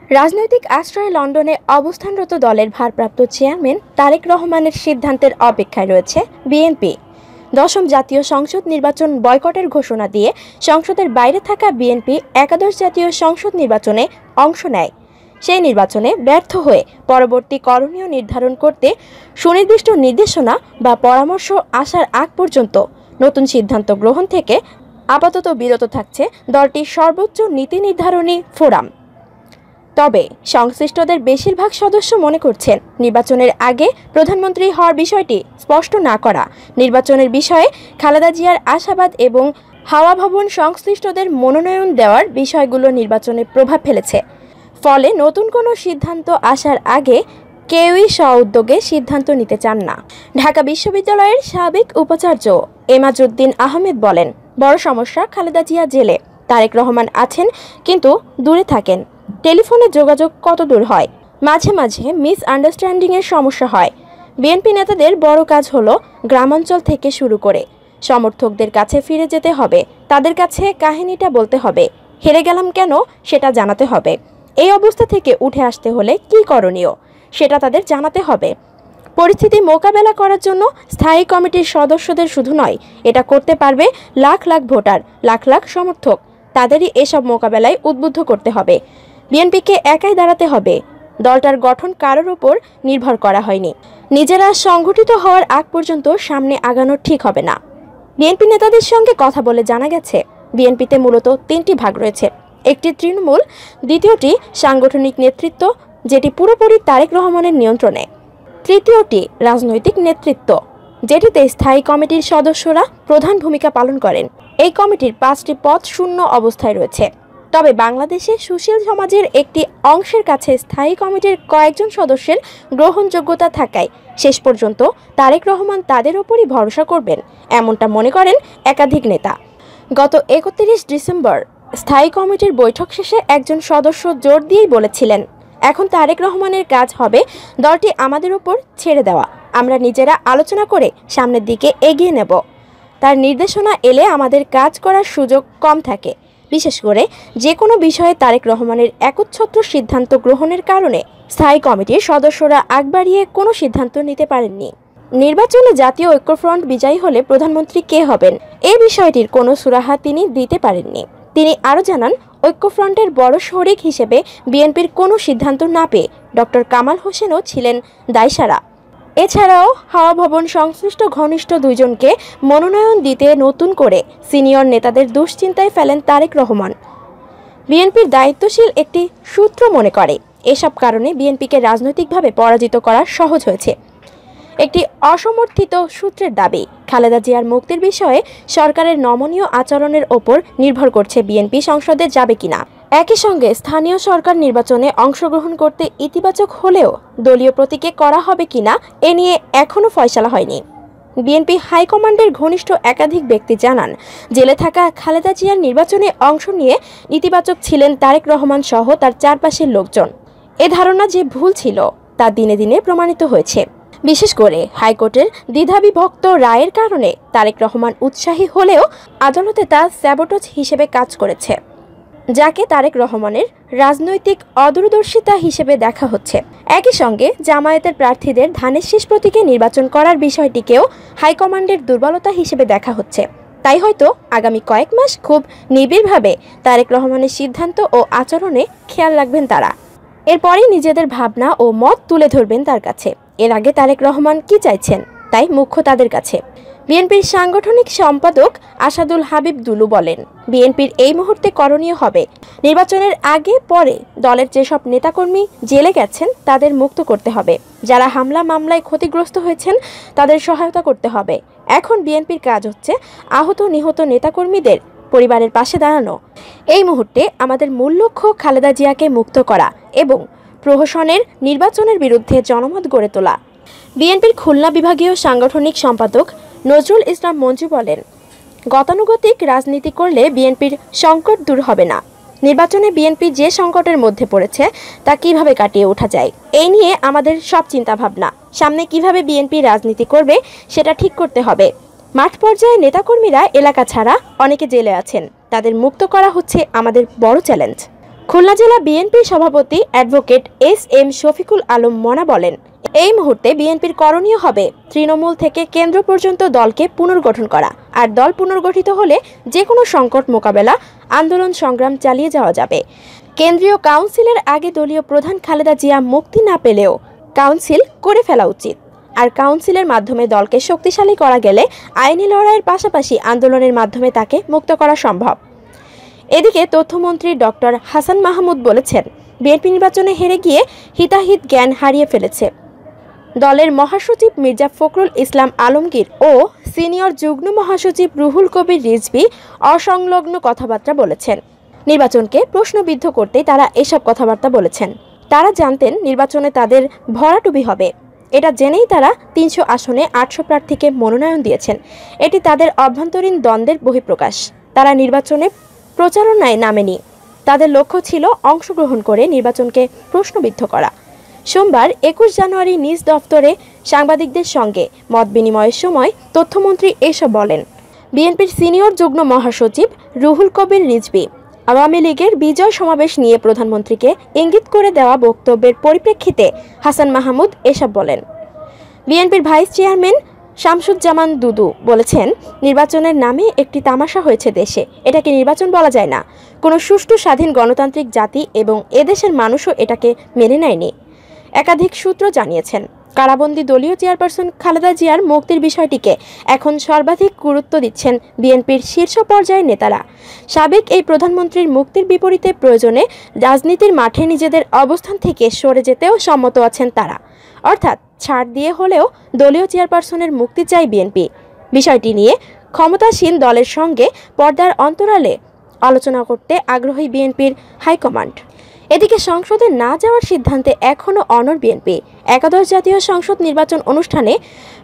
রাজনৈতিক আশ্রয়ে লন্ডনে অবস্থানরত দলের ভারপ্রাপ্ত চেয়ারম্যান তারেক রহমানের সিদ্ধান্তের অপেক্ষায় রয়েছে বিএনপি। দশম জাতীয় সংসদ নির্বাচন বয়কটের ঘোষণা দিয়ে সংসদের বাইরে থাকা বিএনপি একাদশ জাতীয় সংসদ নির্বাচনে অংশ নেয়। সেই নির্বাচনে ব্যর্থ হয়ে পরবর্তী করণীয় নির্ধারণ করতে সুনির্দিষ্ট নির্দেশনা বা পরামর্শ আসার আগ পর্যন্ত নতুন সিদ্ধান্ত গ্রহণ থেকে আপাতত বিরত থাকছে দলটির সর্বোচ্চ নীতি নির্ধারণী ফোরাম। তবে সংশ্লিষ্টদের বেশিরভাগ সদস্য মনে করছেন, নির্বাচনের আগে প্রধানমন্ত্রী হওয়ার বিষয়টি স্পষ্ট না করা নির্বাচনের বিষয়ে খালেদা জিয়ার আশাবাদ এবং হাওয়া ভবন সংশ্লিষ্টদের মনোনয়ন দেওয়ার বিষয়গুলো নির্বাচনে প্রভাব ফেলেছে। ফলে নতুন কোনো সিদ্ধান্ত আসার আগে কেউই স্ব-উদ্যোগে সিদ্ধান্ত নিতে চান না। ঢাকা বিশ্ববিদ্যালয়ের সাবেক উপাচার্য এমাজউদ্দিন আহমেদ বলেন, বড় সমস্যা খালেদা জিয়া জেলে, তারেক রহমান আছেন কিন্তু দূরে থাকেন। টেলিফোনে যোগাযোগ কত দূর হয়, মাঝে মাঝে মিস আন্ডারস্ট্যান্ডিংয়ের সমস্যা হয়। বিএনপি নেতাদের বড় কাজ হলো গ্রামাঞ্চল থেকে শুরু করে সমর্থকদের কাছে ফিরে যেতে হবে, তাদের কাছে কাহিনীটা বলতে হবে, হেরে গেলাম কেন সেটা জানাতে হবে। এই অবস্থা থেকে উঠে আসতে হলে কী করণীয় সেটা তাদের জানাতে হবে। পরিস্থিতি মোকাবেলা করার জন্য স্থায়ী কমিটির সদস্যদের শুধু নয়, এটা করতে পারবে লাখ লাখ ভোটার, লাখ লাখ সমর্থক। তাদেরই এসব মোকাবেলায় উদ্বুদ্ধ করতে হবে। বিএনপিকে একাই দাঁড়াতে হবে। দলটার গঠন কারোর ওপর নির্ভর করা হয়নি। নিজেরা সংগঠিত হওয়ার আগ পর্যন্ত সামনে আগানো ঠিক হবে না। বিএনপি নেতাদের সঙ্গে কথা বলে জানা গেছে, বিএনপিতে মূলত তিনটি ভাগ রয়েছে। একটি তৃণমূল, দ্বিতীয়টি সাংগঠনিক নেতৃত্ব যেটি পুরোপুরি তারেক রহমানের নিয়ন্ত্রণে, তৃতীয়টি রাজনৈতিক নেতৃত্ব যেটিতে স্থায়ী কমিটির সদস্যরা প্রধান ভূমিকা পালন করেন। এই কমিটির 5টি পদ শূন্য অবস্থায় রয়েছে। তবে বাংলাদেশে সুশীল সমাজের একটি অংশের কাছে স্থায়ী কমিটির কয়েকজন সদস্যের গ্রহণযোগ্যতা থাকায় শেষ পর্যন্ত তারেক রহমান তাদের ওপরই ভরসা করবেন, এমনটা মনে করেন একাধিক নেতা। গত 31 ডিসেম্বর স্থায়ী কমিটির বৈঠক শেষে একজন সদস্য জোর দিয়েই বলেছিলেন, এখন তারেক রহমানের কাজ হবে দলটি আমাদের উপর ছেড়ে দেওয়া, আমরা নিজেরা আলোচনা করে সামনের দিকে এগিয়ে নেব। তার নির্দেশনা এলে আমাদের কাজ করার সুযোগ কম থাকে। বিশেষ করে যে কোনো বিষয়ে তারেক রহমানের একচ্ছত্র সিদ্ধান্ত গ্রহণের কারণে স্থায়ী কমিটির সদস্যরা আগ বাড়িয়ে কোনো সিদ্ধান্ত নিতে পারেননি। নির্বাচনে জাতীয় ঐক্যফ্রন্ট বিজয়ী হলে প্রধানমন্ত্রী কে হবেন এই বিষয়টির কোনো সুরাহা তিনি দিতে পারেননি। তিনি আরও জানান, ঐক্যফ্রন্টের বড় শরিক হিসেবে বিএনপির কোনো সিদ্ধান্ত না পেয়ে ডক্টর কামাল হোসেনও ছিলেন দায়সারা। এছাড়াও হাওয়া ভবন সংশ্লিষ্ট ঘনিষ্ঠ দুইজনকে মনোনয়ন দিতে নতুন করে সিনিয়র নেতাদের দুশ্চিন্তায় ফেলেন তারেক রহমান। বিএনপির দায়িত্বশীল একটি সূত্র মনে করে, এসব কারণে বিএনপিকে রাজনৈতিকভাবে পরাজিত করা সহজ হয়েছে। একটি অসমর্থিত সূত্রের দাবি, খালেদা জিয়ার মুক্তির বিষয়ে সরকারের নমনীয় আচরণের ওপর নির্ভর করছে বিএনপি সংসদে যাবে কিনা। একই সঙ্গে স্থানীয় সরকার নির্বাচনে অংশগ্রহণ করতে ইতিবাচক হলেও দলীয় প্রতীকে করা হবে কিনা এ নিয়ে এখনও ফয়সালা হয়নি। বিএনপি হাইকমান্ডের ঘনিষ্ঠ একাধিক ব্যক্তি জানান, জেলে থাকা খালেদা জিয়ার নির্বাচনে অংশ নিয়ে ইতিবাচক ছিলেন তারেক রহমান সহ তার চারপাশের লোকজন। এ ধারণা যে ভুল ছিল তা দিনে দিনে প্রমাণিত হয়েছে। বিশেষ করে হাইকোর্টের দ্বিধাবিভক্ত রায়ের কারণে তারেক রহমান উৎসাহী হলেও আদালতে তা স্যাবোটেজ হিসেবে কাজ করেছে, যাকে তারেক রহমানের রাজনৈতিক অদূরদর্শিতা হিসেবে দেখা হচ্ছে। একই সঙ্গে জামায়াতের প্রার্থীদের ধানের শীষ প্রতীকে নির্বাচন করার বিষয়টিকেও হাইকমান্ডের দুর্বলতা হিসেবে দেখা হচ্ছে। তাই হয়তো আগামী কয়েক মাস খুব নিবিড়ভাবে তারেক রহমানের সিদ্ধান্ত ও আচরণে খেয়াল রাখবেন তারা। এরপরই নিজেদের ভাবনা ও মত তুলে ধরবেন তার কাছে। এর আগে তারেক রহমান কি চাইছেন তাই মুখ্য তাদের কাছে। বিএনপির সাংগঠনিক সম্পাদক আসাদুল হাবিব দুলু বলেন, বিএনপির এই মুহূর্তে করণীয় হবে নির্বাচনের আগে পরে দলের যেসব নেতাকর্মী জেলে গেছেন তাদের মুক্ত করতে হবে। যারা হামলা মামলায় ক্ষতিগ্রস্ত হয়েছেন তাদের সহায়তা করতে হবে। এখন বিএনপির কাজ হচ্ছে আহত নিহত নেতাকর্মীদের পরিবারের পাশে দাঁড়ানো। এই মুহূর্তে আমাদের মূল লক্ষ্য খালেদা জিয়াকে মুক্ত করা এবং প্রহসনের নির্বাচনের বিরুদ্ধে জনমত গড়ে তোলা। বিএনপির খুলনা বিভাগীয় সাংগঠনিক সম্পাদক নজরুল ইসলাম মঞ্জু বলেন, গতানুগতিক রাজনীতি করলে বিএনপির সংকট দূর হবে না। নির্বাচনে বিএনপি যে সংকটের মধ্যে পড়েছে তা কিভাবে কাটিয়ে ওঠা যায় এই নিয়ে আমাদের সব চিন্তাভাবনা। সামনে কিভাবে বিএনপি রাজনীতি করবে সেটা ঠিক করতে হবে। মাঠ পর্যায়ে নেতাকর্মীরা এলাকা ছাড়া অনেকে জেলে আছেন, তাদের মুক্ত করা হচ্ছে আমাদের বড় চ্যালেঞ্জ। খুলনা জেলা বিএনপির সভাপতি অ্যাডভোকেট এস.এম. শফিকুল আলম মনা বলেন, এই মুহূর্তে বিএনপির করণীয় হবে তৃণমূল থেকে কেন্দ্র পর্যন্ত দলকে পুনর্গঠন করা। আর দল পুনর্গঠিত হলে যে কোনো সংকট মোকাবেলা, আন্দোলন সংগ্রাম চালিয়ে যাওয়া যাবে। কেন্দ্রীয় কাউন্সিলের আগে দলীয় প্রধান খালেদা জিয়া মুক্তি না পেলেও কাউন্সিল করে ফেলা উচিত। আর কাউন্সিলের মাধ্যমে দলকে শক্তিশালী করা গেলে আইনি লড়াইয়ের পাশাপাশি আন্দোলনের মাধ্যমে তাকে মুক্ত করা সম্ভব। এদিকে তথ্যমন্ত্রী ডক্টর হাসান মাহমুদ বলেছেন, বিএনপি নির্বাচনে হেরে গিয়ে হিতাহিত জ্ঞান হারিয়ে ফেলেছে। দলের মহাসচিব মির্জা ফখরুল ইসলাম আলমগীর ও সিনিয়র যুগ্ম মহাসচিব রুহুল কবির রিজভী অসংলগ্ন কথাবার্তা বলেছেন। নির্বাচনকে প্রশ্নবিদ্ধ করতেই তারা এসব কথাবার্তা বলেছেন। তারা জানতেন নির্বাচনে তাদের ভরাডুবি হবে। এটা জেনেই তারা ৩০০ আসনে ৮০০ প্রার্থীকে মনোনয়ন দিয়েছেন। এটি তাদের অভ্যন্তরীণ দ্বন্দ্বের বহিঃপ্রকাশ। তারা নির্বাচনে প্রচারণায় নামেনি। তাদের লক্ষ্য ছিল অংশগ্রহণ করে নির্বাচনকে প্রশ্নবিদ্ধ করা। সোমবার ২১ জানুয়ারি নিজ দফতরে সাংবাদিকদের সঙ্গে মত বিনিময়ের সময় তথ্যমন্ত্রী এসব বলেন। বিএনপির সিনিয়র যুগ্ম মহাসচিব রুহুল কবির রিজভী আওয়ামী লীগের বিজয় সমাবেশ নিয়ে প্রধানমন্ত্রীকে ইঙ্গিত করে দেওয়া বক্তব্যের পরিপ্রেক্ষিতে হাসান মাহমুদ এসব বলেন। বিএনপির ভাইস চেয়ারম্যান শামসুজ্জামান দুদু বলেছেন, নির্বাচনের নামে একটি তামাশা হয়েছে দেশে। এটাকে নির্বাচন বলা যায় না। কোনো সুষ্ঠু স্বাধীন গণতান্ত্রিক জাতি এবং এদেশের মানুষও এটাকে মেনে নেয়নি। একাধিক সূত্র জানিয়েছেন, কারাবন্দী দলীয় চেয়ারপারসন খালেদা জিয়ার মুক্তির বিষয়টিকে এখন সর্বাধিক গুরুত্ব দিচ্ছেন বিএনপির শীর্ষ পর্যায়ের নেতারা। সাবেক এই প্রধানমন্ত্রীর মুক্তির বিপরীতে প্রয়োজনে রাজনীতির মাঠে নিজেদের অবস্থান থেকে সরে যেতেও সম্মত আছেন তারা। অর্থাৎ ছাড় দিয়ে হলেও দলীয় চেয়ারপারসনের মুক্তি চাই বিএনপি। বিষয়টি নিয়ে ক্ষমতাসীন দলের সঙ্গে পর্দার অন্তরালে আলোচনা করতে আগ্রহী বিএনপির হাইকমান্ড। এদিকে সংসদে না যাওয়ার সিদ্ধান্তে এখনও অনড় বিএনপি। একাদশ জাতীয় সংসদ নির্বাচন অনুষ্ঠানে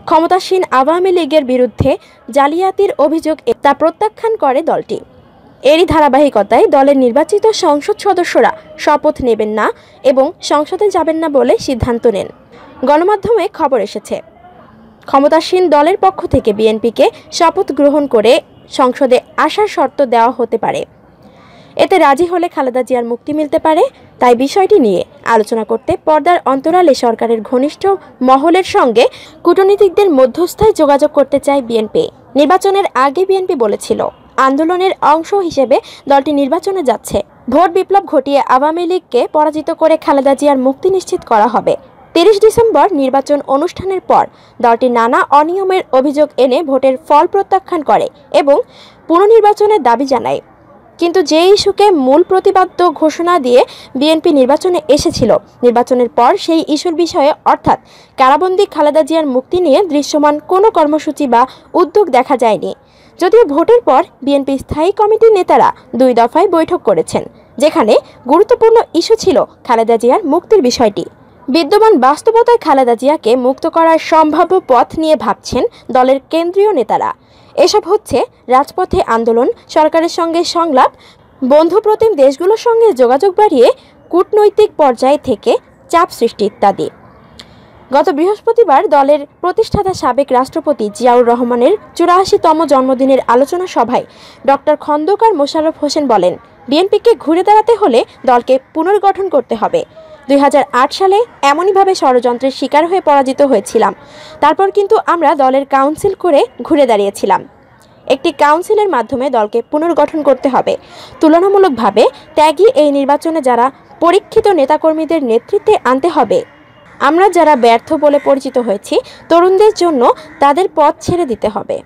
ক্ষমতাসীন আওয়ামী লীগের বিরুদ্ধে জালিয়াতির অভিযোগ তা প্রত্যাখ্যান করে দলটি। এরই ধারাবাহিকতায় দলের নির্বাচিত সংসদ সদস্যরা শপথ নেবেন না এবং সংসদে যাবেন না বলে সিদ্ধান্ত নেন। গণমাধ্যমে খবর এসেছে, ক্ষমতাসীন দলের পক্ষ থেকে বিএনপিকে শপথ গ্রহণ করে সংসদে আসার শর্ত দেওয়া হতে পারে। এতে রাজি হলে খালেদা জিয়ার মুক্তি মিলতে পারে। তাই বিষয়টি নিয়ে আলোচনা করতে পর্দার অন্তরালে সরকারের ঘনিষ্ঠ মহলের সঙ্গে কূটনীতিকদের মধ্যস্থায় যোগাযোগ করতে চায় বিএনপি। নির্বাচনের আগে বিএনপি বলেছিল, আন্দোলনের অংশ হিসেবে দলটি নির্বাচনে যাচ্ছে। ভোট বিপ্লব ঘটিয়ে আওয়ামী লীগকে পরাজিত করে খালেদা জিয়ার মুক্তি নিশ্চিত করা হবে। ৩০ ডিসেম্বর নির্বাচন অনুষ্ঠানের পর দলটি নানা অনিয়মের অভিযোগ এনে ভোটের ফল প্রত্যাখ্যান করে এবং পুনর্নির্বাচনের দাবি জানায়। কিন্তু যে ইস্যুকে মূল প্রতিপাদ্য ঘোষণা দিয়ে বিএনপি নির্বাচনে এসেছিল, নির্বাচনের পর সেই ইস্যুর বিষয়ে অর্থাৎ কারাবন্দী খালেদা জিয়ার মুক্তি নিয়ে দৃশ্যমান কোনো কর্মসূচি বা উদ্যোগ দেখা যায়নি। যদিও ভোটের পর বিএনপি স্থায়ী কমিটির নেতারা ২ দফায় বৈঠক করেছেন, যেখানে গুরুত্বপূর্ণ ইস্যু ছিল খালেদা জিয়ার মুক্তির বিষয়টি। বিদ্যমান বাস্তবতায় খালেদা জিয়াকে মুক্ত করার সম্ভাব্য পথ নিয়ে ভাবছেন দলের কেন্দ্রীয় নেতারা। এসব হচ্ছে রাজপথে আন্দোলন, সরকারের সঙ্গে সংলাপ, বন্ধুপ্রতিম দেশগুলোর সঙ্গে যোগাযোগ বাড়িয়ে কূটনৈতিক পর্যায় থেকে চাপ সৃষ্টি ইত্যাদি। গত বৃহস্পতিবার দলের প্রতিষ্ঠাতা সাবেক রাষ্ট্রপতি জিয়াউর রহমানের ৮৪তম জন্মদিনের আলোচনা সভায় ডক্টর খন্দকার মোশাররফ হোসেন বলেন, বিএনপিকে ঘুরে দাঁড়াতে হলে দলকে পুনর্গঠন করতে হবে। ২০০৮ সালে এমনইভাবে ষড়যন্ত্রের শিকার হয়ে পরাজিত হয়েছিলাম। তারপর কিন্তু আমরা দলের কাউন্সিল করে ঘুরে দাঁড়িয়েছিলাম। একটি কাউন্সিলের মাধ্যমে দলকে পুনর্গঠন করতে হবে। তুলনামূলকভাবে ত্যাগী এই নির্বাচনে যারা পরীক্ষিত নেতাকর্মীদের নেতৃত্বে আনতে হবে। আমরা যারা ব্যর্থ বলে পরিচিত হয়েছি, তরুণদের জন্য তাদের পথ ছেড়ে দিতে হবে।